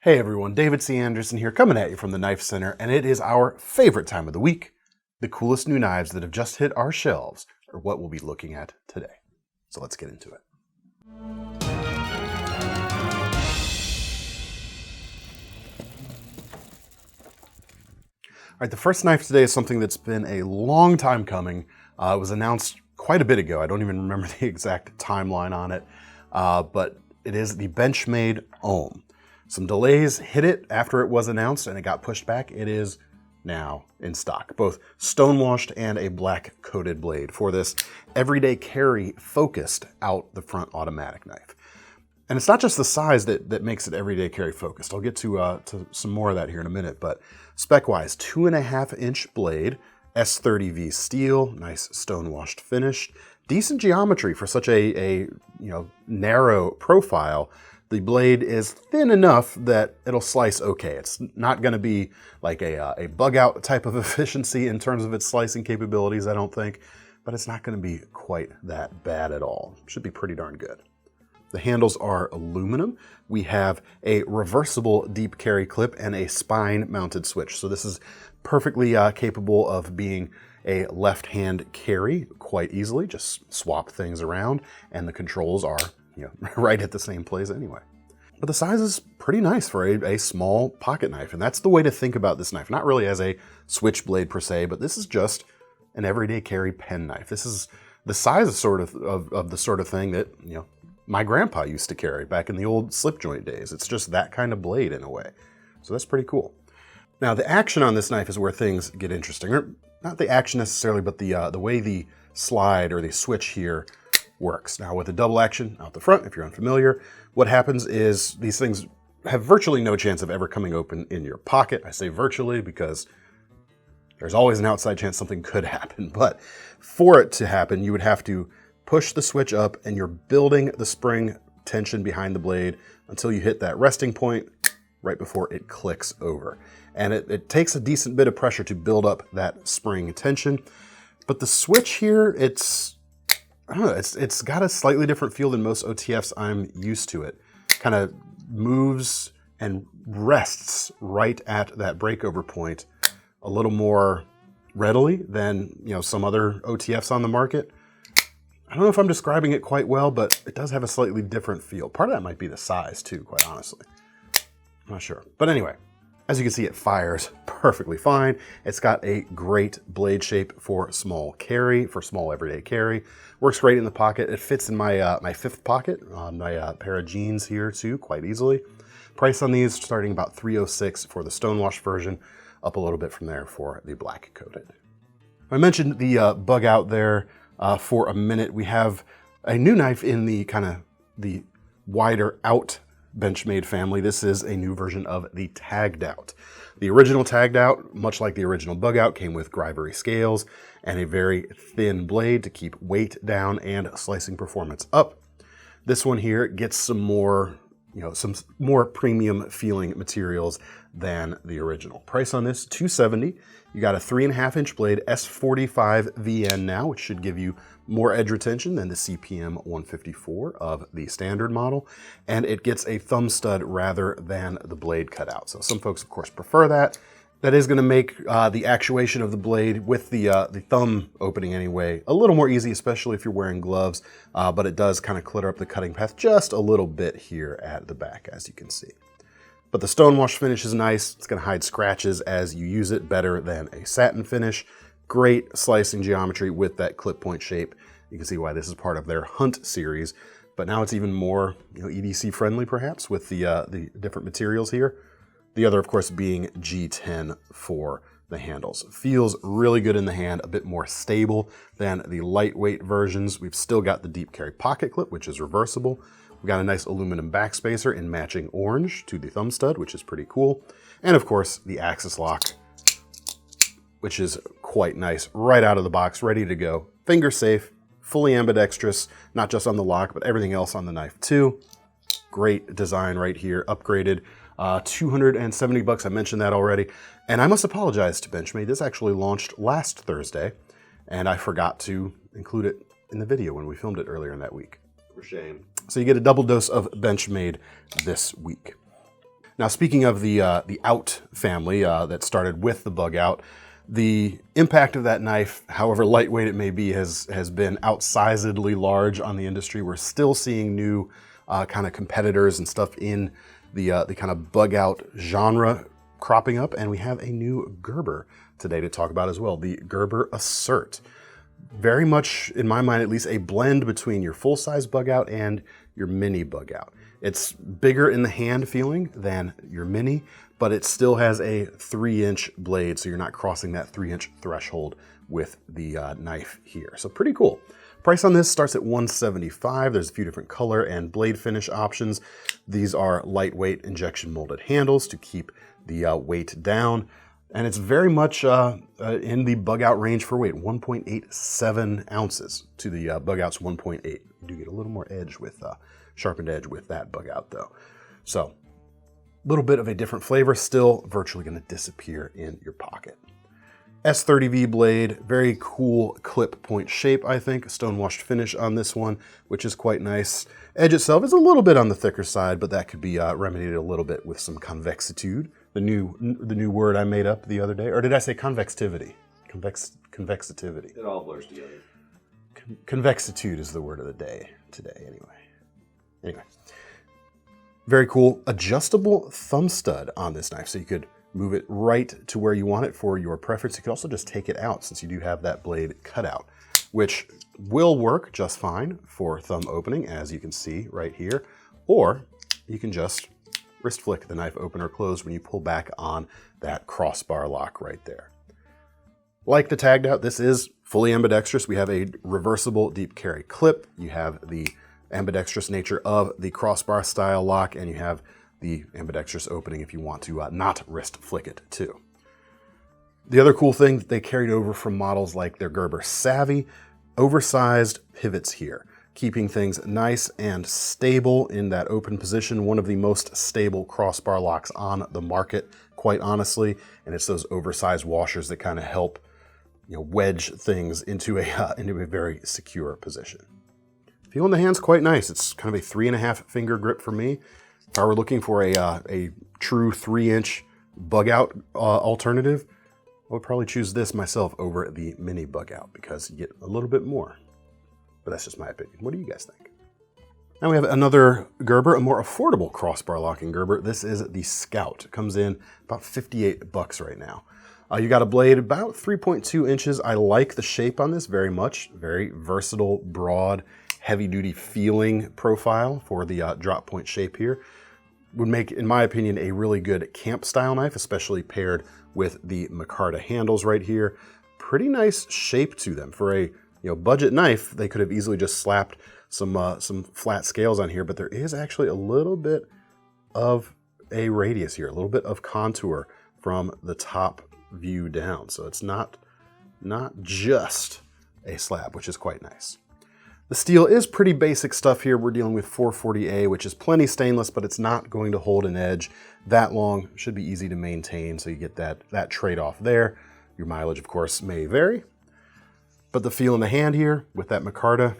Hey everyone, David C. Anderson here coming at you from the Knife Center, and it is our favorite time of the week. The coolest new knives that have just hit our shelves are what we'll be looking at today. So let's get into it. All right, the first knife today is something that's been a long time coming. It was announced quite a bit ago. I don't even remember the exact timeline on it, but it is the Benchmade Om. Some delays hit it after it was announced and it got pushed back. It is now in stock, both stonewashed and a black coated blade for this everyday carry focused out the front automatic knife. And it's not just the size that makes it everyday carry focused. I'll get to some more of that here in a minute, but spec-wise, 2.5-inch blade, S30V steel, nice stonewashed finish, decent geometry for such a narrow profile. The blade is thin enough that it'll slice okay. It's not going to be like a bug out type of efficiency in terms of its slicing capabilities, I don't think, but it's not going to be quite that bad at all. Should be pretty darn good. The handles are aluminum. We have a reversible deep carry clip and a spine mounted switch. So this is perfectly capable of being a left hand carry quite easily. Just swap things around and the controls are right at the same place anyway. But the size is pretty nice for a small pocket knife, and that's the way to think about this knife. Not really as a switchblade per se, but this is just an everyday carry pen knife. This is the size of the sort of thing that my grandpa used to carry back in the old slip joint days. It's just that kind of blade in a way. So that's pretty cool. Now the action on this knife is where things get interesting. Or not the action necessarily, but the way the slide or the switch here works. Now with the double action out the front, if you're unfamiliar, what happens is these things have virtually no chance of ever coming open in your pocket. I say virtually because there's always an outside chance something could happen, but for it to happen, you would have to push the switch up and you're building the spring tension behind the blade until you hit that resting point right before it clicks over. And it takes a decent bit of pressure to build up that spring tension, but the switch here, I don't know, it's got a slightly different feel than most OTFs I'm used to. It kind of moves and rests right at that breakover point a little more readily than some other OTFs on the market. I don't know if I'm describing it quite well, but it does have a slightly different feel. Part of that might be the size too, quite honestly. I'm not sure. But anyway, as you can see, it fires perfectly fine. It's got a great blade shape for small carry, for small everyday carry. Works great in the pocket. It fits in my my fifth pocket on my pair of jeans here too, quite easily. Price on these starting about $306 for the stonewash version, up a little bit from there for the black coated. I mentioned the bug out there for a minute. We have a new knife in the the wider out Benchmade family. This is a new version of the Taggedout. The original Taggedout, much like the original bug out, came with Grivery scales and a very thin blade to keep weight down and slicing performance up. This one here gets some more, some more premium feeling materials than the original. Price on this, $270. You got a 3.5-inch blade, S45 VN now, which should give you more edge retention than the CPM 154 of the standard model, and it gets a thumb stud rather than the blade cutout. So some folks, of course, prefer that. That is going to make the actuation of the blade with the thumb opening anyway a little more easy, especially if you're wearing gloves, but it does kind of clutter up the cutting path just a little bit here at the back, as you can see. But the stonewash finish is nice. It's going to hide scratches as you use it better than a satin finish. Great slicing geometry with that clip point shape. You can see why this is part of their Hunt series, but now it's even more EDC friendly perhaps with the different materials here. The other, of course, being G10 for the handles. Feels really good in the hand, a bit more stable than the lightweight versions. We've still got the deep carry pocket clip, which is reversible. We've got a nice aluminum backspacer in matching orange to the thumb stud, which is pretty cool. And of course, the axis lock, which is quite nice, right out of the box, ready to go. Finger safe, fully ambidextrous, not just on the lock, but everything else on the knife too. Great design right here, upgraded. $270, I mentioned that already. And I must apologize to Benchmade. This actually launched last Thursday, and I forgot to include it in the video when we filmed it earlier in that week. For shame. So you get a double dose of Benchmade this week. Now, speaking of the Out family that started with the Bug Out, the impact of that knife, however lightweight it may be, has been outsizedly large on the industry. We're still seeing new kind of competitors and stuff in the kind of Bug Out genre cropping up, and we have a new Gerber today to talk about as well, the Gerber Assert. Very much, in my mind at least, a blend between your full-size Bug Out and your mini Bug Out. It's bigger in the hand feeling than your mini, but it still has a 3-inch blade, so you're not crossing that 3-inch threshold with the knife here. So pretty cool. Price on this starts at $175. There's a few different color and blade finish options. These are lightweight injection molded handles to keep the weight down. And it's very much in the Bug Out range for weight, 1.87 ounces to the Bug Out's 1.8. You do get a little more edge with sharpened edge with that Bug Out though. So a little bit of a different flavor, still virtually going to disappear in your pocket. S30V blade, very cool clip point shape, I think. Stone-washed finish on this one, which is quite nice. Edge itself is a little bit on the thicker side, but that could be remedied a little bit with some convexitude. The new word I made up the other day. Or did I say convexivity? Convexitivity. It all blurs together. Convexitude is the word of the day today, anyway. Very cool adjustable thumb stud on this knife, so you could move it right to where you want it for your preference. You could also just take it out since you do have that blade cut out, which will work just fine for thumb opening, as you can see right here, or you can just wrist flick the knife open or close when you pull back on that crossbar lock right there. Like the Taggedout, this is fully ambidextrous. We have a reversible deep carry clip. You have the ambidextrous nature of the crossbar style lock, and you have the ambidextrous opening if you want to not wrist flick it too. The other cool thing that they carried over from models like their Gerber Savvy, oversized pivots here, keeping things nice and stable in that open position. One of the most stable crossbar locks on the market, quite honestly, and it's those oversized washers that kind of help, you know, wedge things into a very secure position. Feel in the hand's quite nice. It's kind of a 3.5 finger grip for me. If I were looking for a true 3-inch Bug Out alternative, I would probably choose this myself over the mini Bug Out because you get a little bit more. But that's just my opinion. What do you guys think? Now we have another Gerber, a more affordable crossbar locking Gerber. This is the Scout. It comes in about $58 right now. You got a blade about 3.2 inches. I like the shape on this very much. Very versatile, broad, heavy-duty feeling profile for the drop point shape here. Would make, in my opinion, a really good camp-style knife, especially paired with the micarta handles right here. Pretty nice shape to them. For a budget knife, they could have easily just slapped some flat scales on here, but there is actually a little bit of a radius here, a little bit of contour from the top view down. So it's not just a slab, which is quite nice. The steel is pretty basic stuff here. We're dealing with 440A, which is plenty stainless, but it's not going to hold an edge that long. Should be easy to maintain, so you get that trade-off there. Your mileage, of course, may vary, but the feel in the hand here with that micarta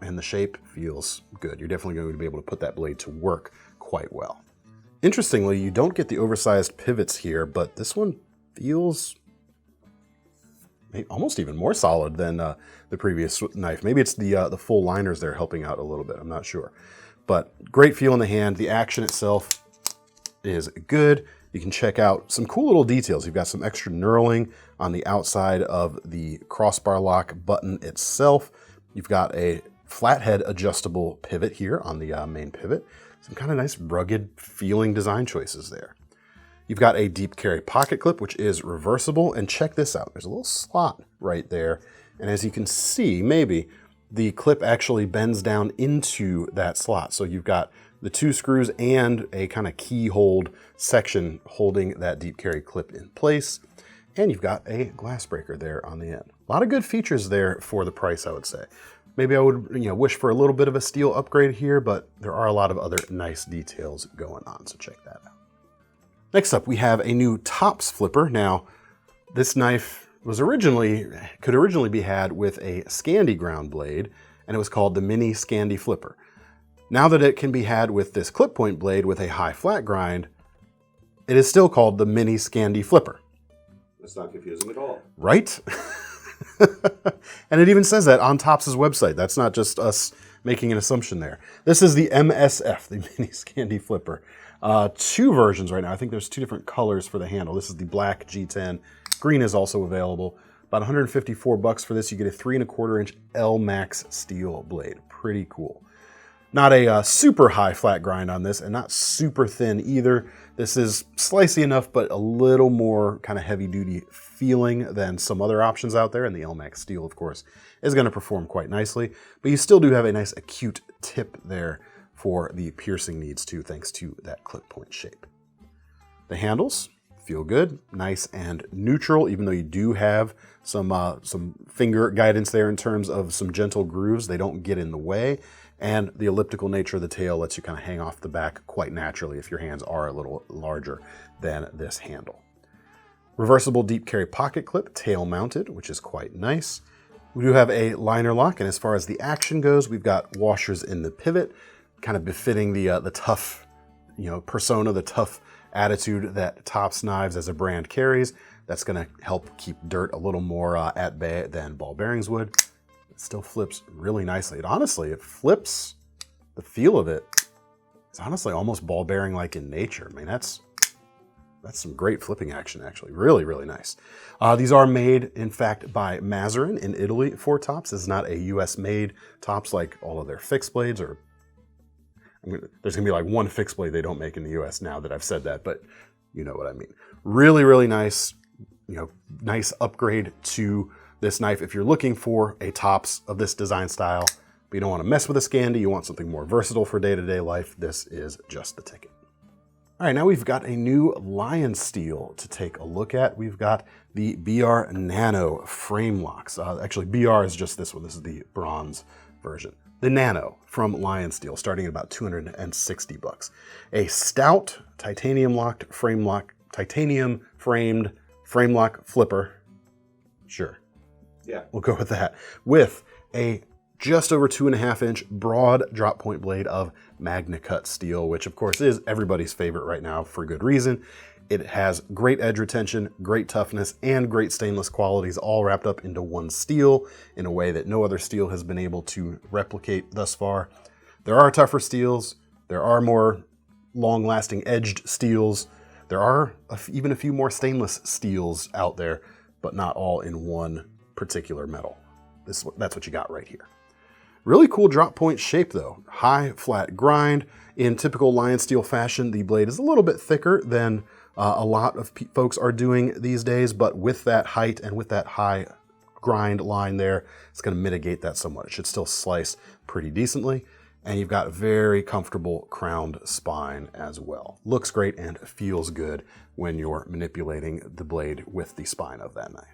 and the shape feels good. You're definitely going to be able to put that blade to work quite well. Interestingly, you don't get the oversized pivots here, but this one feels almost even more solid than the previous knife. Maybe it's the full liners there helping out a little bit. I'm not sure. But great feel in the hand. The action itself is good. You can check out some cool little details. You've got some extra knurling on the outside of the crossbar lock button itself. You've got a flathead adjustable pivot here on the main pivot. Some kind of nice rugged feeling design choices there. You've got a deep carry pocket clip, which is reversible, and check this out. There's a little slot right there, and as you can see, maybe the clip actually bends down into that slot. So you've got the 2 screws and a kind of key hold section holding that deep carry clip in place, and you've got a glass breaker there on the end. A lot of good features there for the price, I would say. Maybe I would wish for a little bit of a steel upgrade here, but there are a lot of other nice details going on, so check that out. Next up, we have a new tops flipper. Now, this knife could originally be had with a Scandi ground blade, and it was called the Mini Scandi Flipper. Now that it can be had with this clip point blade with a high flat grind, it is still called the Mini Scandi Flipper. That's not confusing at all. Right? And it even says that on Topps' website. That's not just us making an assumption there. This is the MSF, the Mini Scandi Flipper. Two versions right now. I think there's two different colors for the handle. This is the black G10. Green is also available. About 154 bucks for this. You get a 3¼ inch L Max steel blade. Pretty cool. Not a super high flat grind on this, and not super thin either. This is slicey enough, but a little more kind of heavy duty feeling than some other options out there. And the L Max steel, of course, is going to perform quite nicely. But you still do have a nice acute tip there for the piercing needs too, thanks to that clip point shape. The handles feel good, nice and neutral, even though you do have some finger guidance there in terms of some gentle grooves. They don't get in the way. And the elliptical nature of the tail lets you kind of hang off the back quite naturally if your hands are a little larger than this handle. Reversible deep carry pocket clip, tail mounted, which is quite nice. We do have a liner lock, and as far as the action goes, we've got washers in the pivot, kind of befitting the tough, persona, the tough attitude that Topps Knives as a brand carries. That's going to help keep dirt a little more at bay than ball bearings would. It still flips really nicely. It flips, the feel of it, it's honestly almost ball bearing like in nature. I mean, that's some great flipping action, actually. Really, really nice. These are made, in fact, by Mazarin in Italy for Topps. This is not a US made Topps like all of their fixed blades, or there's gonna be like one fixed blade they don't make in the US now that I've said that, but you know what I mean. Really, really nice, nice upgrade to this knife if you're looking for a Topps of this design style, but you don't want to mess with a Scandi, you want something more versatile for day-to-day life, this is just the ticket. All right, now we've got a new LionSteel to take a look at. We've got the BR Nano frame locks. Actually, BR is just this one. This is the bronze version. The Nano from LionSteel, starting at about 260 bucks. A stout titanium locked frame lock, titanium framed frame lock flipper. Sure. Yeah. We'll go with that. With a just over 2.5 inch broad drop point blade of Magna Cut steel, which of course is everybody's favorite right now for good reason. It has great edge retention, great toughness, and great stainless qualities all wrapped up into one steel in a way that no other steel has been able to replicate thus far. There are tougher steels. There are more long-lasting edged steels. There are even a few more stainless steels out there, but not all in one particular metal. That's what you got right here. Really cool drop point shape though. High flat grind. In typical LionSteel fashion, the blade is a little bit thicker than a lot of folks are doing these days, but with that height and with that high grind line there, it's going to mitigate that somewhat. It should still slice pretty decently, and you've got a very comfortable crowned spine as well. Looks great and feels good when you're manipulating the blade with the spine of that knife.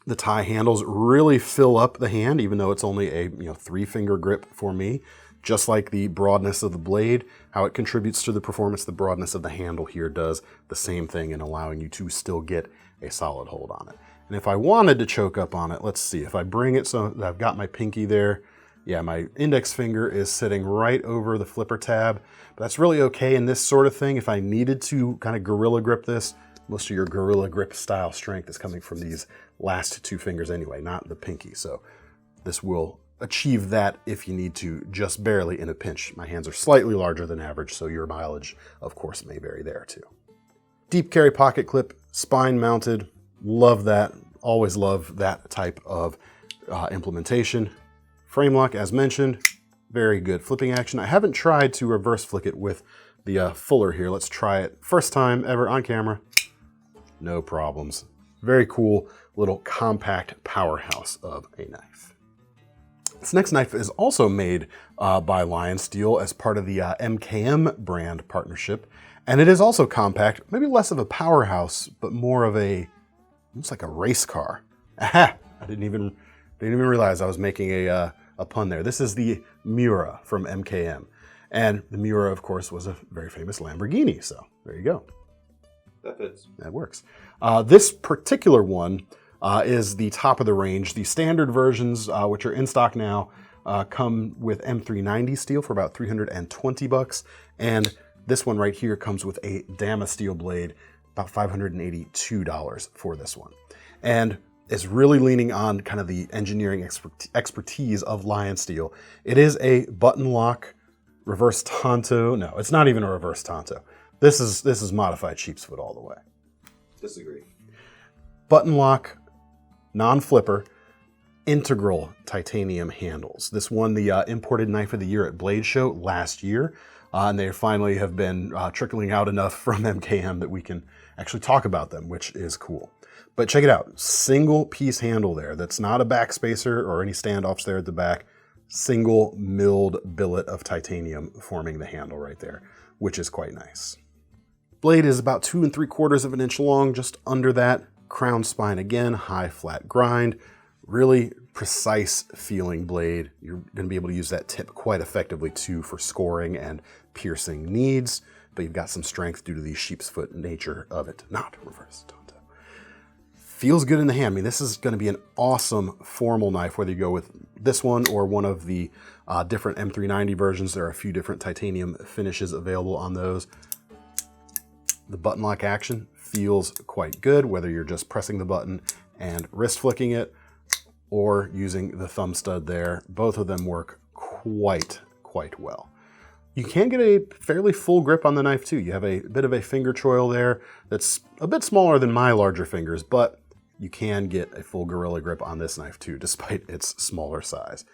The tie handles really fill up the hand, even though it's only a 3-finger grip for me. Just like the broadness of the blade, how it contributes to the performance, the broadness of the handle here does the same thing in allowing you to still get a solid hold on it. And if I wanted to choke up on it, let's see, if I bring it so that I've got my pinky there, yeah, my index finger is sitting right over the flipper tab. But that's really okay in this sort of thing. If I needed to kind of gorilla grip this, most of your gorilla grip style strength is coming from these last 2 fingers anyway, not the pinky. So this will achieve that if you need to, just barely in a pinch. My hands are slightly larger than average, so your mileage, of course, may vary there too. Deep carry pocket clip, spine mounted. Love that. Always love that type of implementation. Frame lock, as mentioned, very good flipping action. I haven't tried to reverse flick it with the fuller here. Let's try it. First time ever on camera. No problems. Very cool little compact powerhouse of a knife. This next knife is also made by LionSteel as part of the MKM brand partnership, and it is also compact, maybe less of a powerhouse, but more of almost like a race car. Aha! I didn't even realize I was making a pun there. This is the Miura from MKM, and the Miura, of course, was a very famous Lamborghini. So there you go. That fits. That works. This particular one is the top of the range. The standard versions, which are in stock now, come with M390 steel for about 320 bucks. And this one right here comes with a Dama steel blade, about $582 for this one. And it's really leaning on kind of the engineering expertise of LionSteel. It is a button lock reverse tanto. No, it's not even a reverse tanto. This is modified sheep's foot all the way. Disagree. Button lock, non-flipper, integral titanium handles. This won the Imported Knife of the Year at Blade Show last year. And they finally have been trickling out enough from MKM that we can actually talk about them, which is cool. But check it out, single piece handle there. That's not a backspacer or any standoffs there at the back. Single milled billet of titanium forming the handle right there, which is quite nice. Blade is about 2 3/4 of an inch long, just under that. Crown spine again, high flat grind. Really precise feeling blade. You're going to be able to use that tip quite effectively too for scoring and piercing needs, but you've got some strength due to the sheep's foot nature of it, not reverse tanto. Feels good in the hand. I mean, this is going to be an awesome formal knife, whether you go with this one or one of the different M390 versions. There are a few different titanium finishes available on those. The button lock action feels quite good, whether you're just pressing the button and wrist flicking it or using the thumb stud there. Both of them work quite well. You can get a fairly full grip on the knife too. You have a bit of a finger choil there that's a bit smaller than my larger fingers, but you can get a full gorilla grip on this knife too, despite its smaller size.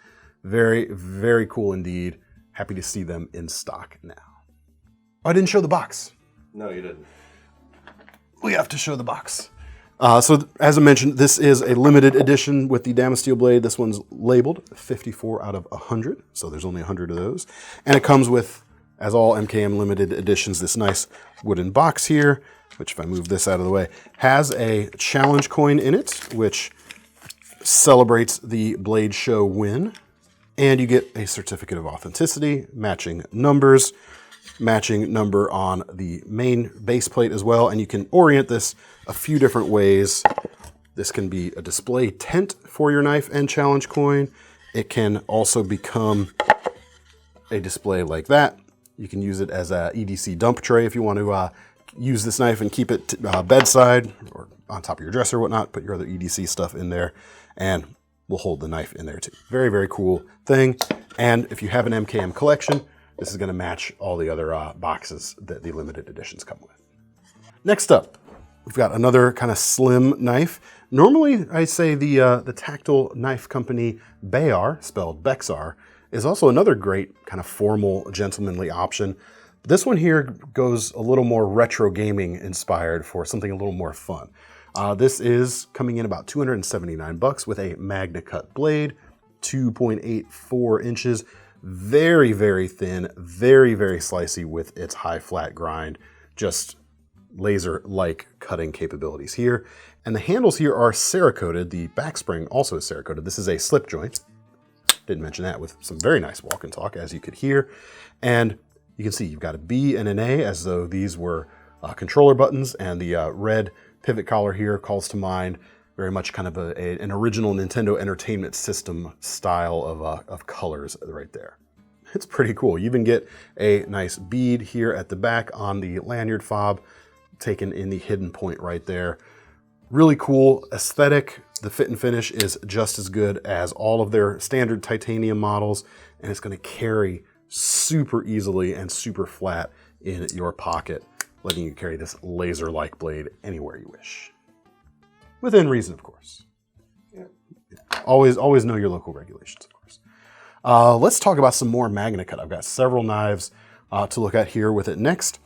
Very cool indeed. Happy to see them in stock now. Oh, I didn't show the box. No, you didn't. We have to show the box. So as I mentioned, this is a limited edition with the Dama steel blade. This one's labeled 54 out of 100, so there's only 100 of those. And it comes with, as all MKM limited editions, this nice wooden box here, which if I move this out of the way, has a challenge coin in it, which celebrates the Blade Show win. And you get a certificate of authenticity, matching numbers, matching number on the main base plate as well. And you can orient this a few different ways. This can be a display tent for your knife and challenge coin. It can also become a display like that. You can use it as a EDC dump tray if you want to use this knife and keep it bedside or on top of your dresser or whatnot. Put your other EDC stuff in there and we'll hold the knife in there too. Very cool thing. And if you have an MKM collection, this is going to match all the other boxes that the limited editions come with. Next up, we've got another kind of slim knife. Normally, I say the Tactile knife company Bayar, spelled Bexar, is also another great kind of formal, gentlemanly option. This one here goes a little more retro gaming inspired for something a little more fun. This is coming in about 279 bucks with a Magna Cut blade, 2.84 inches. Very thin, very slicey with its high flat grind, just laser-like cutting capabilities here. And the handles here are Cerakoted. The back spring also is Cerakoted. This is a slip joint. Didn't mention that, with some very nice walk and talk, as you could hear. And you can see you've got a B and an A, as though these were controller buttons, and the red pivot collar here calls to mind very much kind of an original Nintendo Entertainment System style of colors right there. It's pretty cool. You even get a nice bead here at the back on the lanyard fob, taken in the hidden point right there. Really cool aesthetic. The fit and finish is just as good as all of their standard titanium models, and it's going to carry super easily and super flat in your pocket, letting you carry this laser-like blade anywhere you wish. Within reason, of course. Yeah. Always know your local regulations, of course. Let's talk about some more Magna Cut. I've got several knives to look at here with it next.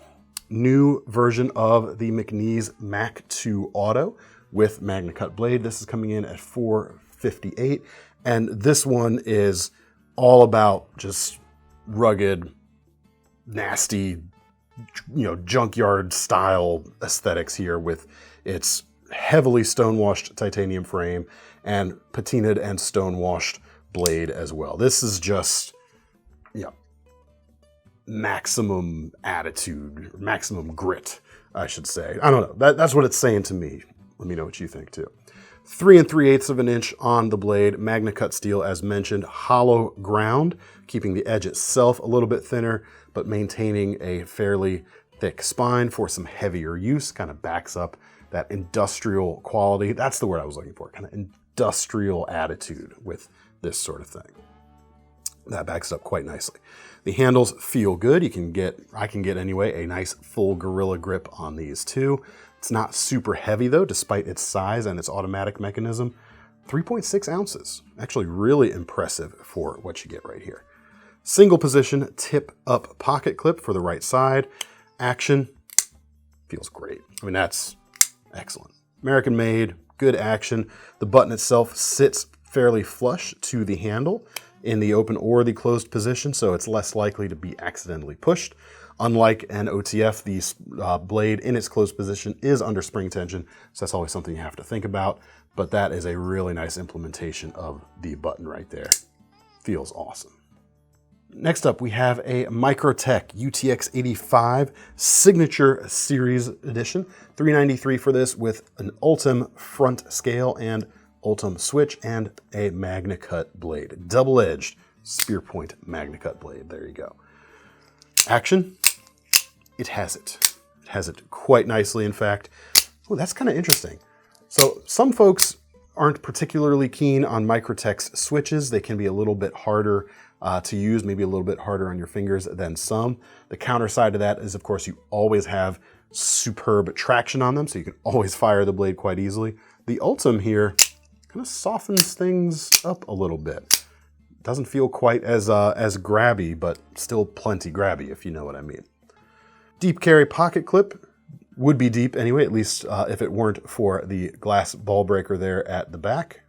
New version of the McNees MAC 2 Auto with Magna Cut blade. This is coming in at $458, and this one is all about just rugged, nasty, junkyard style aesthetics here, with its heavily stonewashed titanium frame and patinaed and stonewashed blade as well. This is just, maximum attitude, maximum grit, I should say. I don't know. That's what it's saying to me. Let me know what you think too. 3 3/8 of an inch on the blade, MagnaCut steel as mentioned, hollow ground, keeping the edge itself a little bit thinner, but maintaining a fairly thick spine for some heavier use, kind of backs up that industrial quality. That's the word I was looking for, kind of industrial attitude with this sort of thing. That backs up quite nicely. The handles feel good. I can get anyway, a nice full gorilla grip on these too. It's not super heavy though, despite its size and its automatic mechanism. 3.6 ounces, actually really impressive for what you get right here. Single position tip up pocket clip for the right side. Action feels great. I mean, that's excellent. American made, good action. The button itself sits fairly flush to the handle in the open or the closed position, so it's less likely to be accidentally pushed. Unlike an OTF, the blade in its closed position is under spring tension, so that's always something you have to think about, but that is a really nice implementation of the button right there. Feels awesome. Next up, we have a Microtech UTX85 Signature Series Edition. $393 for this with an Ultem front scale and Ultem switch and a MagnaCut blade. Double-edged spear point MagnaCut blade. There you go. Action, it has it. It has it quite nicely, in fact. Oh, that's kind of interesting. So some folks aren't particularly keen on Microtech's switches. They can be a little bit harder to use, maybe a little bit harder on your fingers than some. The counter side to that is, of course, you always have superb traction on them, so you can always fire the blade quite easily. The Ultem here kind of softens things up a little bit. Doesn't feel quite as grabby, but still plenty grabby, if you know what I mean. Deep carry pocket clip. Would be deep anyway, at least if it weren't for the glass ball breaker there at the back.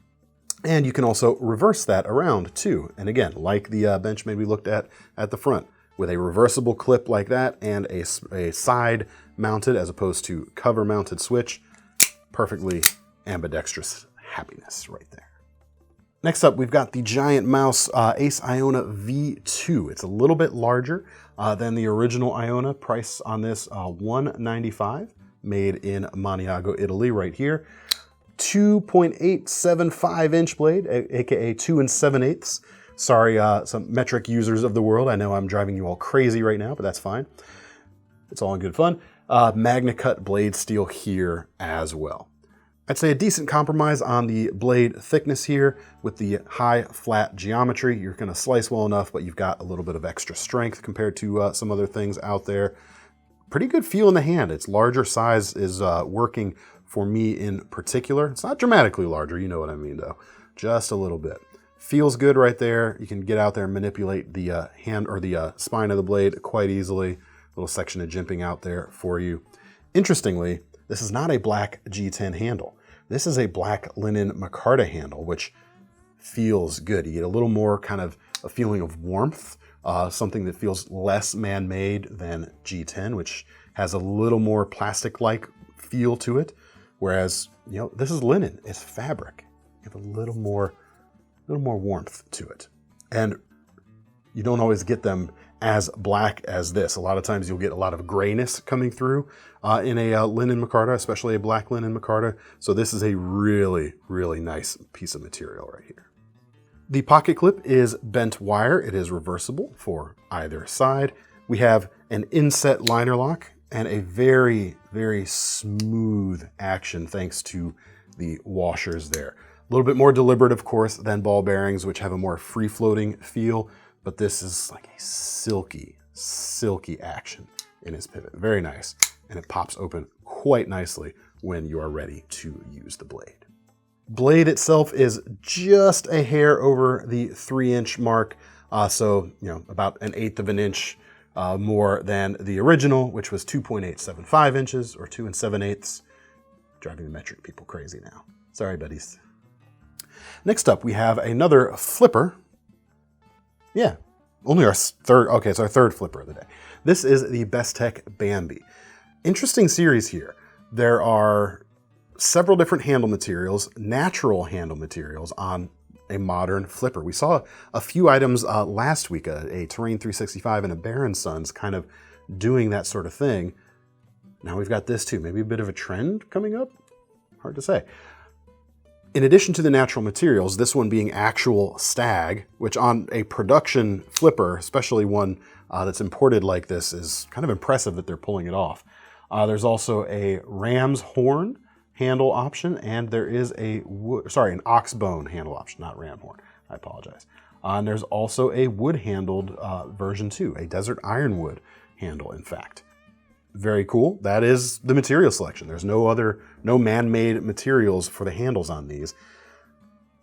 And you can also reverse that around too. And again, like the Benchmade we looked at the front, with a reversible clip like that and a side mounted as opposed to cover mounted switch, perfectly ambidextrous happiness right there. Next up, we've got the GiantMouse ACE Iona V2. It's a little bit larger than the original Iona. Price on this, $195, made in Maniago, Italy right here. 2.875 inch blade, aka 2 7/8. Sorry, some metric users of the world. I know I'm driving you all crazy right now, but that's fine. It's all in good fun. MagnaCut blade steel here as well. I'd say a decent compromise on the blade thickness here with the high flat geometry. You're going to slice well enough, but you've got a little bit of extra strength compared to some other things out there. Pretty good feel in the hand. Its larger size is working for me in particular. It's not dramatically larger, you know what I mean though. Just a little bit. Feels good right there. You can get out there and manipulate the hand or the spine of the blade quite easily. Little section of jimping out there for you. Interestingly, this is not a black G10 handle. This is a black linen micarta handle, which feels good. You get a little more kind of a feeling of warmth, something that feels less man-made than G10, which has a little more plastic-like feel to it. Whereas, you know, this is linen, it's fabric. You have a little more warmth to it. And you don't always get them as black as this. A lot of times you'll get a lot of grayness coming through in a linen micarta, especially a black linen micarta. So this is a really, really nice piece of material right here. The pocket clip is bent wire. It is reversible for either side. We have an inset liner lock and a very, very smooth action thanks to the washers there. A little bit more deliberate, of course, than ball bearings, which have a more free-floating feel, but this is like a silky, silky action in its pivot. Very nice, and it pops open quite nicely when you are ready to use the blade. Blade itself is just a hair over the 3-inch mark, so you know, about 1/8 of an inch more than the original, which was 2.875 inches or 2 7/8. Driving the metric people crazy now. Sorry, buddies. Next up, we have another flipper. Yeah, only our third. Okay, it's our third flipper of the day. This is the Bestech Bambi. Interesting series here. There are several different handle materials, natural handle materials on a modern flipper. We saw a few items last week, a Terrain 365 and a Baron Sons kind of doing that sort of thing. Now we've got this too. Maybe a bit of a trend coming up? Hard to say. In addition to the natural materials, this one being actual stag, which on a production flipper, especially one that's imported like this, is kind of impressive that they're pulling it off. There's also a ram's horn handle option, and there is an ox bone handle option, not ram horn. I apologize. And there's also a wood-handled version too, a desert ironwood handle, in fact. Very cool. That is the material selection. There's no man-made materials for the handles on these.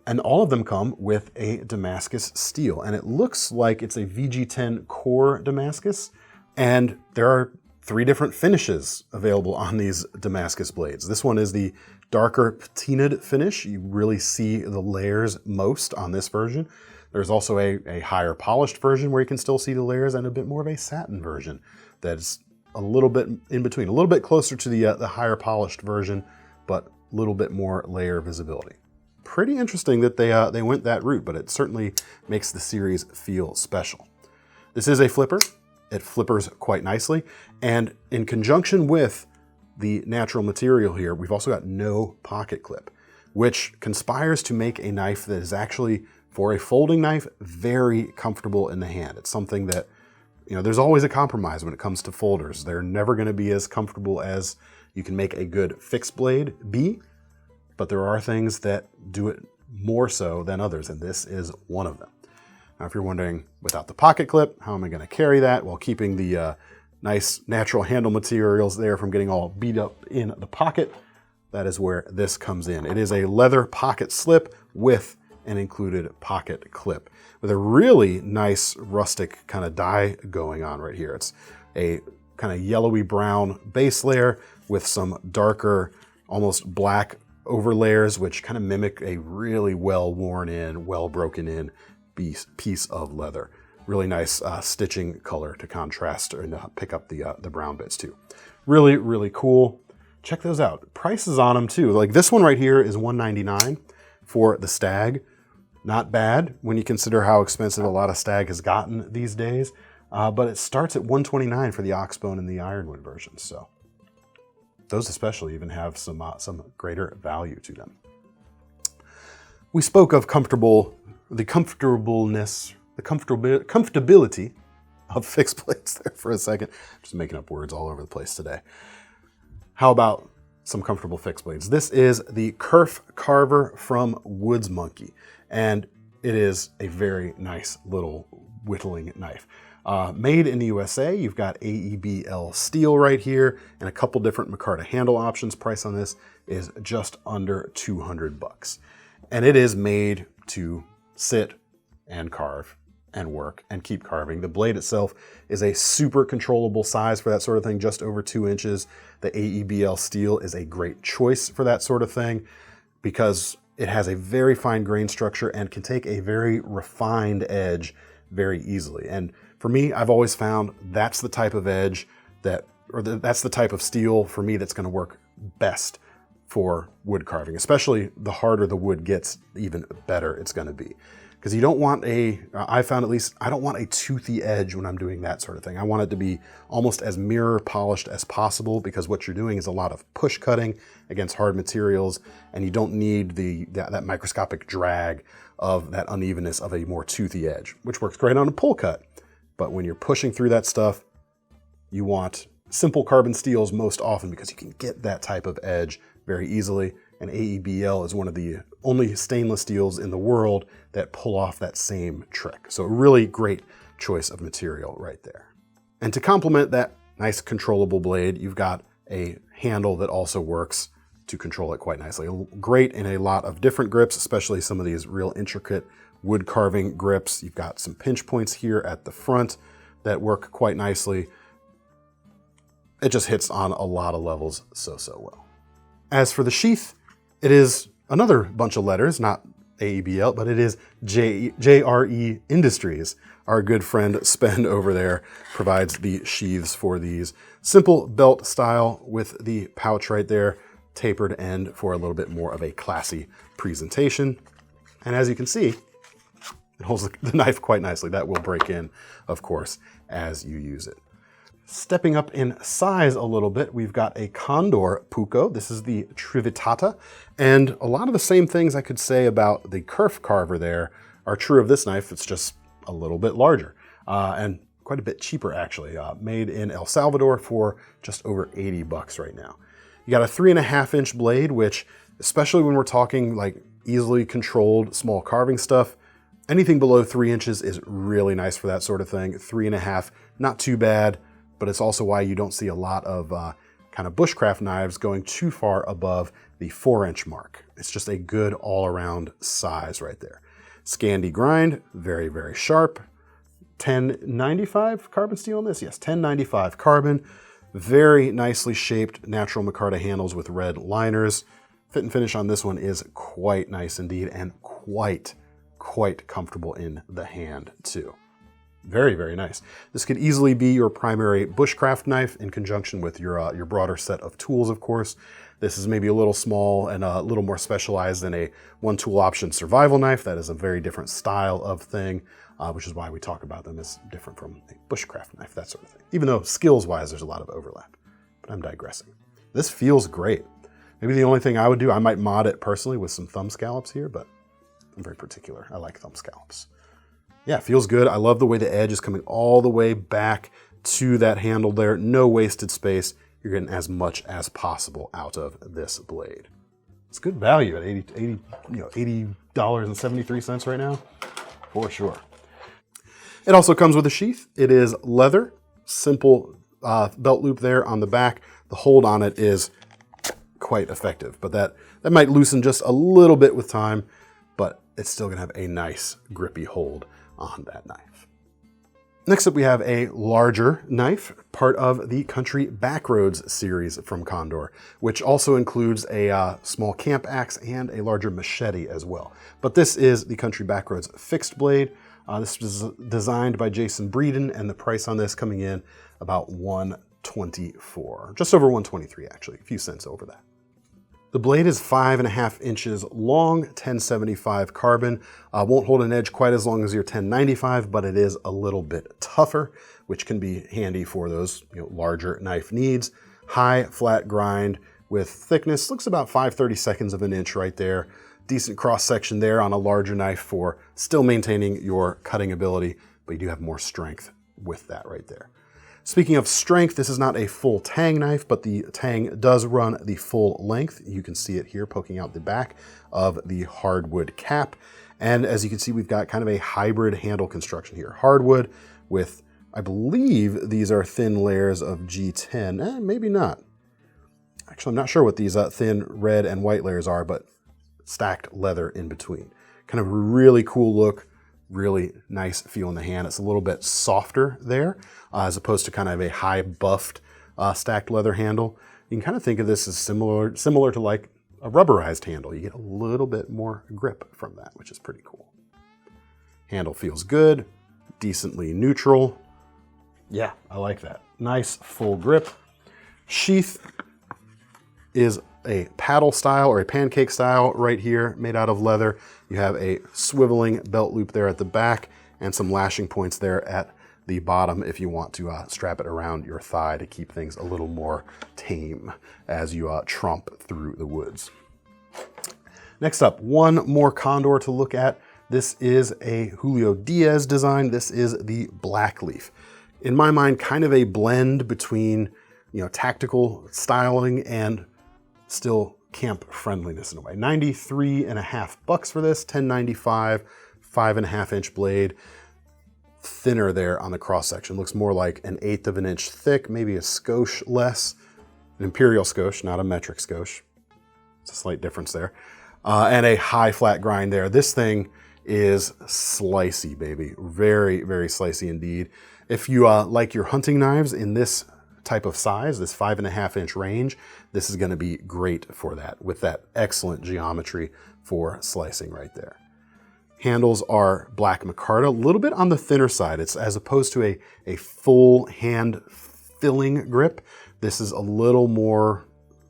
And all of them come with a Damascus steel. And it looks like it's a VG10 core Damascus. And there are 3 different finishes available on these Damascus blades. This one is the darker patinaed finish. You really see the layers most on this version. There's also a higher polished version where you can still see the layers, and a bit more of a satin version that's a little bit in between, a little bit closer to the higher polished version, but a little bit more layer visibility. Pretty interesting that they went that route, but it certainly makes the series feel special. This is a flipper. It flippers quite nicely, and in conjunction with the natural material here, we've also got no pocket clip, which conspires to make a knife that is actually, for a folding knife, very comfortable in the hand. It's something that, you know, there's always a compromise when it comes to folders. They're never going to be as comfortable as you can make a good fixed blade be, but there are things that do it more so than others, and this is one of them. Now, if you're wondering, without the pocket clip, how am I going to carry that while keeping the nice natural handle materials there from getting all beat up in the pocket? That is where this comes in. It is a leather pocket slip with an included pocket clip with a really nice rustic kind of dye going on right here. It's a kind of yellowy brown base layer with some darker, almost black overlayers, which kind of mimic a really well worn in, well broken in piece of leather. Really nice stitching color to contrast and pick up the brown bits too. Really, really cool. Check those out. Prices on them too. Like this one right here is $199 for the stag. Not bad when you consider how expensive a lot of stag has gotten these days, but it starts at $129 for the oxbone and the ironwood versions. So those especially even have some greater value to them. We spoke of the comfortability of fixed blades there for a second. Just making up words all over the place today. How about some comfortable fixed blades? This is the Kerf Carver from Woodsmonkey, and it is a very nice little whittling knife. Made in the USA, you've got AEBL steel right here and a couple different micarta handle options. Price on this is just under $200. And it is made to sit and carve and work and keep carving. The blade itself is a super controllable size for that sort of thing, just over 2 inches. The AEBL steel is a great choice for that sort of thing because it has a very fine grain structure and can take a very refined edge very easily. And for me, I've always found that's the type of edge that's the type of steel for me that's going to work best for wood carving, especially the harder the wood gets, even better it's going to be. Because you don't want I found at least, I don't want a toothy edge when I'm doing that sort of thing. I want it to be almost as mirror polished as possible, because what you're doing is a lot of push cutting against hard materials, and you don't need that microscopic drag of that unevenness of a more toothy edge, which works great on a pull cut. But when you're pushing through that stuff, you want simple carbon steels most often because you can get that type of edge very easily. And AEBL is one of the only stainless steels in the world that pull off that same trick. So a really great choice of material right there. And to complement that nice controllable blade, you've got a handle that also works to control it quite nicely. Great in a lot of different grips, especially some of these real intricate wood carving grips. You've got some pinch points here at the front that work quite nicely. It just hits on a lot of levels so well. As for the sheath, it is another bunch of letters, not AEBL, but it is JRE Industries. Our good friend Spend over there provides the sheaths for these. Simple belt style with the pouch right there, tapered end for a little bit more of a classy presentation. And as you can see, it holds the knife quite nicely. That will break in, of course, as you use it. Stepping up in size a little bit, we've got a Condor Puko. This is the Trivittata. And a lot of the same things I could say about the Kerf carver there are true of this knife. It's just a little bit larger and quite a bit cheaper, actually. Made in El Salvador for just over 80 bucks right now. You got a 3.5-inch blade, which, especially when we're talking like easily controlled small carving stuff, anything below 3 inches is really nice for that sort of thing. 3.5, not too bad, but it's also why you don't see a lot of kind of bushcraft knives going too far above the 4-inch mark. It's just a good all-around size right there. Scandi grind, very, very sharp. 1095 carbon steel on this? Yes, 1095 carbon. Very nicely shaped natural micarta handles with red liners. Fit and finish on this one is quite nice indeed, and quite comfortable in the hand too. Very, very nice. This could easily be your primary bushcraft knife in conjunction with your broader set of tools, of course. This is maybe a little small and a little more specialized than a one-tool option survival knife. That is a very different style of thing, which is why we talk about them as different from a bushcraft knife, that sort of thing. Even though skills-wise, there's a lot of overlap. But I'm digressing. This feels great. Maybe the only thing I would do, I might mod it personally with some thumb scallops here, but I'm very particular. I like thumb scallops. Yeah, it feels good. I love the way the edge is coming all the way back to that handle there. No wasted space. You're getting as much as possible out of this blade. It's good value at $80.73 right now, for sure. It also comes with a sheath. It is leather, simple belt loop there on the back. The hold on it is quite effective, but that might loosen just a little bit with time, but it's still gonna have a nice grippy hold on that knife. Next up, we have a larger knife, part of the Country Backroads series from Condor, which also includes a small camp axe and a larger machete as well. But this is the Country Backroads fixed blade. This was designed by Jason Breeden, and the price on this coming in about $124, just over $123 actually, a few cents over that. The blade is 5.5 inches long, 1075 carbon. Won't hold an edge quite as long as your 1095, but it is a little bit tougher, which can be handy for those larger knife needs. High flat grind with thickness, looks about 5/32 of an inch right there. Decent cross section there on a larger knife for still maintaining your cutting ability, but you do have more strength with that right there. Speaking of strength, this is not a full tang knife, but the tang does run the full length. You can see it here poking out the back of the hardwood cap. And as you can see, we've got kind of a hybrid handle construction here. Hardwood with, I believe these are thin layers of G10. Maybe not. Actually, I'm not sure what these thin red and white layers are, but stacked leather in between. Kind of a really cool look. Really nice feel in the hand. It's a little bit softer there as opposed to kind of a high buffed stacked leather handle. You can kind of think of this as similar to like a rubberized handle. You get a little bit more grip from that, which is pretty cool. Handle feels good, decently neutral. Yeah, I like that. Nice full grip. Sheath is a paddle style or a pancake style right here, made out of leather. You have a swiveling belt loop there at the back and some lashing points there at the bottom if you want to strap it around your thigh to keep things a little more tame as you tromp through the woods. Next up, one more Condor to look at. This is a Julio Diaz design. This is the Black Leaf. In my mind, kind of a blend between tactical styling and still camp friendliness in a way. 93.5 bucks for this, 1095, 5.5 inch blade. Thinner there on the cross section. Looks more like 1/8 of an inch thick, maybe a skosh less. An imperial skosh, not a metric skosh. It's a slight difference there. And a high flat grind there. This thing is slicey, baby. Very, very slicey indeed. If you like your hunting knives in this type of size, this 5.5 inch range, this is going to be great for that, with that excellent geometry for slicing right there. Handles are black micarta, a little bit on the thinner side. It's as opposed to a full hand filling grip. This is a little more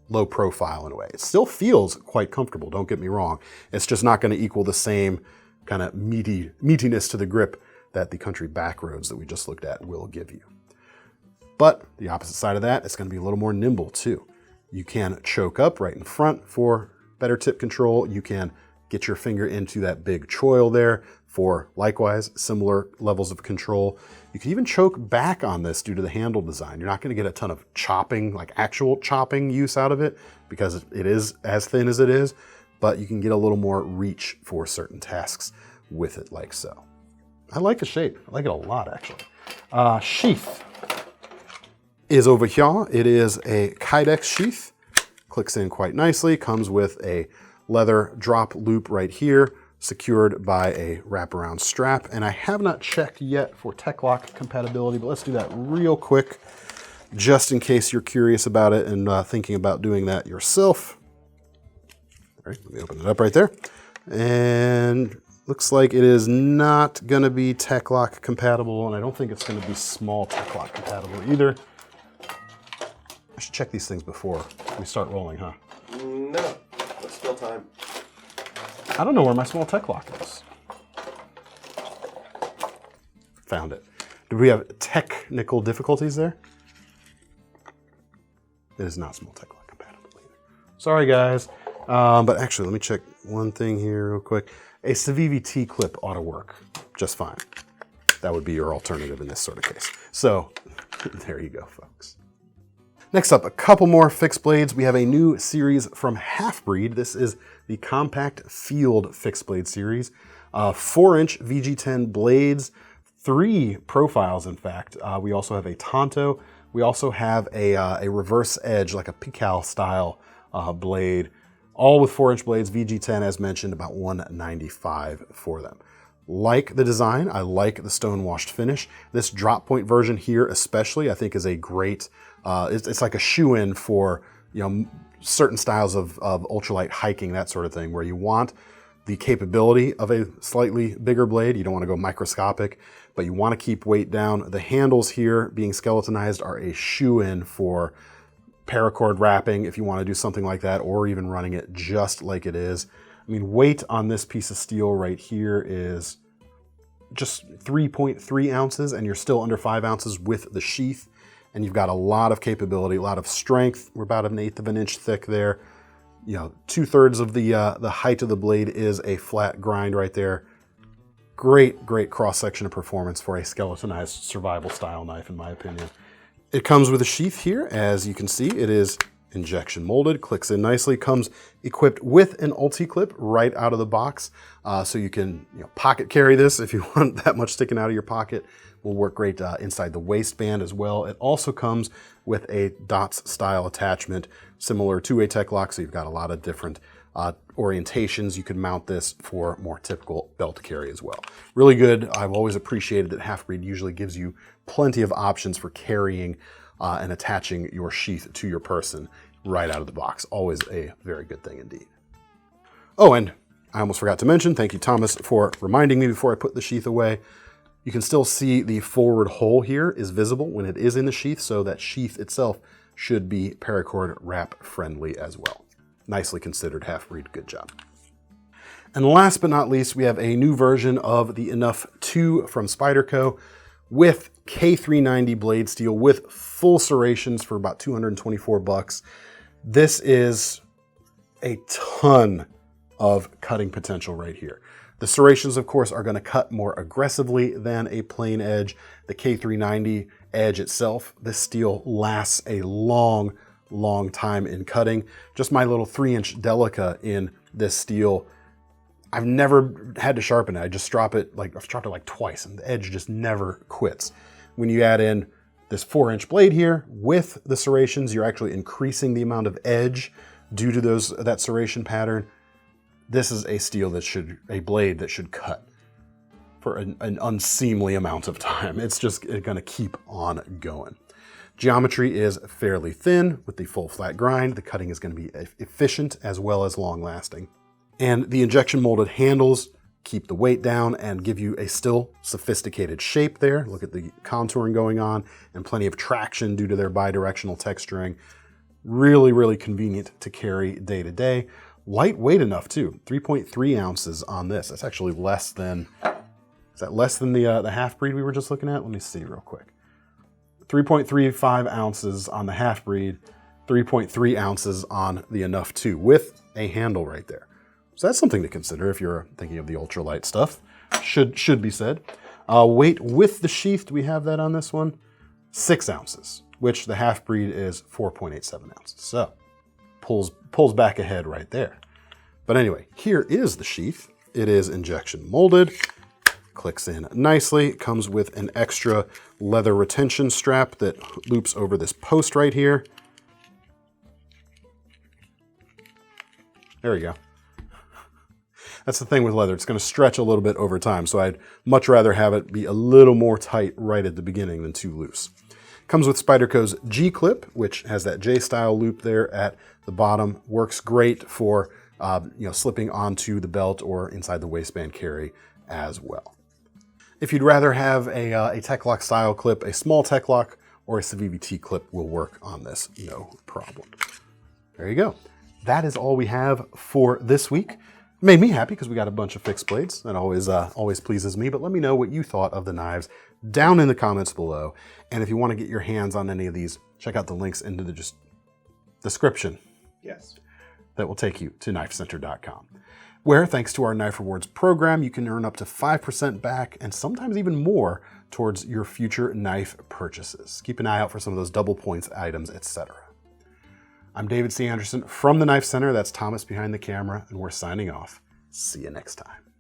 low profile in a way. It still feels quite comfortable, don't get me wrong. It's just not going to equal the same kind of meatiness to the grip that the Country Backroads that we just looked at will give you. But the opposite side of that, it's going to be a little more nimble too. You can choke up right in front for better tip control. You can get your finger into that big choil there for likewise similar levels of control. You can even choke back on this due to the handle design. You're not going to get a ton of chopping, like actual chopping use out of it because it is as thin as it is, but you can get a little more reach for certain tasks with it like so. I like the shape. I like it a lot actually. Sheath is over here. It is a Kydex sheath. Clicks in quite nicely. Comes with a leather drop loop right here, secured by a wraparound strap. And I have not checked yet for Tech-Lock compatibility, but let's do that real quick, just in case you're curious about it and thinking about doing that yourself. All right, let me open it up right there. And looks like it is not gonna be Tech-Lock compatible, and I don't think it's gonna be small Tech-Lock compatible either. I should check these things before we start rolling, huh? No, there's still time. I don't know where my small Tech-Lock is. Found it. Do we have technical difficulties there? It is not small Tech-Lock compatible either. Sorry, guys. But actually, let me check one thing here real quick. A Civivi T-clip ought to work just fine. That would be your alternative in this sort of case. So there you go, folks. Next up, a couple more fixed blades. We have a new series from Halfbreed. This is the Compact Field Fixed Blade series. 4-inch VG10 blades, 3 profiles in fact. We also have a Tonto. We also have a reverse edge, like a Pical style blade. All with 4-inch blades, VG10 as mentioned, about $195 for them. Like the design, I like the stone washed finish. This drop point version here especially, I think is a great, it's like a shoe-in for, you know, certain styles of ultralight hiking, that sort of thing, where you want the capability of a slightly bigger blade. You don't want to go microscopic, but you want to keep weight down. The handles here being skeletonized are a shoe-in for paracord wrapping if you want to do something like that, or even running it just like it is. I mean, weight on this piece of steel right here is just 3.3 ounces, and you're still under 5 ounces with the sheath. And you've got a lot of capability, a lot of strength. We're about 1/8 of an inch thick there. You know, 2/3 of the height of the blade is a flat grind right there. Great, great cross-section of performance for a skeletonized survival style knife, in my opinion. It comes with a sheath here. As you can see, it is injection molded, clicks in nicely, comes equipped with an ulti-clip right out of the box. So you can, you know, pocket carry this if you want that much sticking out of your pocket. Will work great inside the waistband as well. It also comes with a dots style attachment similar to a Tech-Lock, so you've got a lot of different orientations. You could mount this for more typical belt carry as well. Really good. I've always appreciated that Halfbreed usually gives you plenty of options for carrying and attaching your sheath to your person right out of the box. Always a very good thing indeed. Oh, and I almost forgot to mention, thank you Thomas for reminding me before I put the sheath away. You can still see the forward hole here is visible when it is in the sheath, so that sheath itself should be paracord wrap friendly as well. Nicely considered, Halfbreed, good job. And last but not least, we have a new version of the Enuff 2 from Spyderco with K390 blade steel with full serrations for about $224. This is a ton of cutting potential right here. The serrations, of course, are going to cut more aggressively than a plain edge. The K390 edge itself, this steel lasts a long, long time in cutting. Just my little 3-inch Delica in this steel, I've never had to sharpen it. I just drop it, like I've dropped it like twice, and the edge just never quits. When you add in this 4-inch blade here with the serrations, you're actually increasing the amount of edge due to that serration pattern. This is a blade that should cut for an unseemly amount of time. It's just going to keep on going. Geometry is fairly thin with the full flat grind. The cutting is going to be efficient as well as long lasting. And the injection molded handles keep the weight down and give you a still sophisticated shape there. Look at the contouring going on and plenty of traction due to their bidirectional texturing. Really, really convenient to carry day to day. Lightweight enough too, 3.3 ounces on this. That's actually less than, is that less than the Halfbreed we were just looking at? Let me see real quick. 3.35 ounces on the Halfbreed, 3.3 ounces on the Enuff 2 with a handle right there. So that's something to consider if you're thinking of the ultralight stuff. Should be said. Weight with the sheath, do we have that on this one? 6 ounces, which the Halfbreed is 4.87 ounces. So pulls back ahead right there. But anyway, here is the sheath. It is injection molded. Clicks in nicely. It comes with an extra leather retention strap that loops over this post right here. There we go. That's the thing with leather. It's going to stretch a little bit over time, so I'd much rather have it be a little more tight right at the beginning than too loose. Comes with Spyderco's G-clip, which has that J-style loop there at the bottom. Works great for slipping onto the belt or inside the waistband carry as well. If you'd rather have a Tech-Lock style clip, a small Tech-Lock or a CVVT clip will work on this, no problem. There you go. That is all we have for this week. Made me happy because we got a bunch of fixed blades. That always pleases me, but let me know what you thought of the knives down in the comments below. And if you want to get your hands on any of these, check out the links into the description. Yes. That will take you to KnifeCenter.com, where thanks to our Knife Rewards program, you can earn up to 5% back and sometimes even more towards your future knife purchases. Keep an eye out for some of those double points items, etc. I'm David C. Anderson from the Knife Center. That's Thomas behind the camera, and we're signing off. See you next time.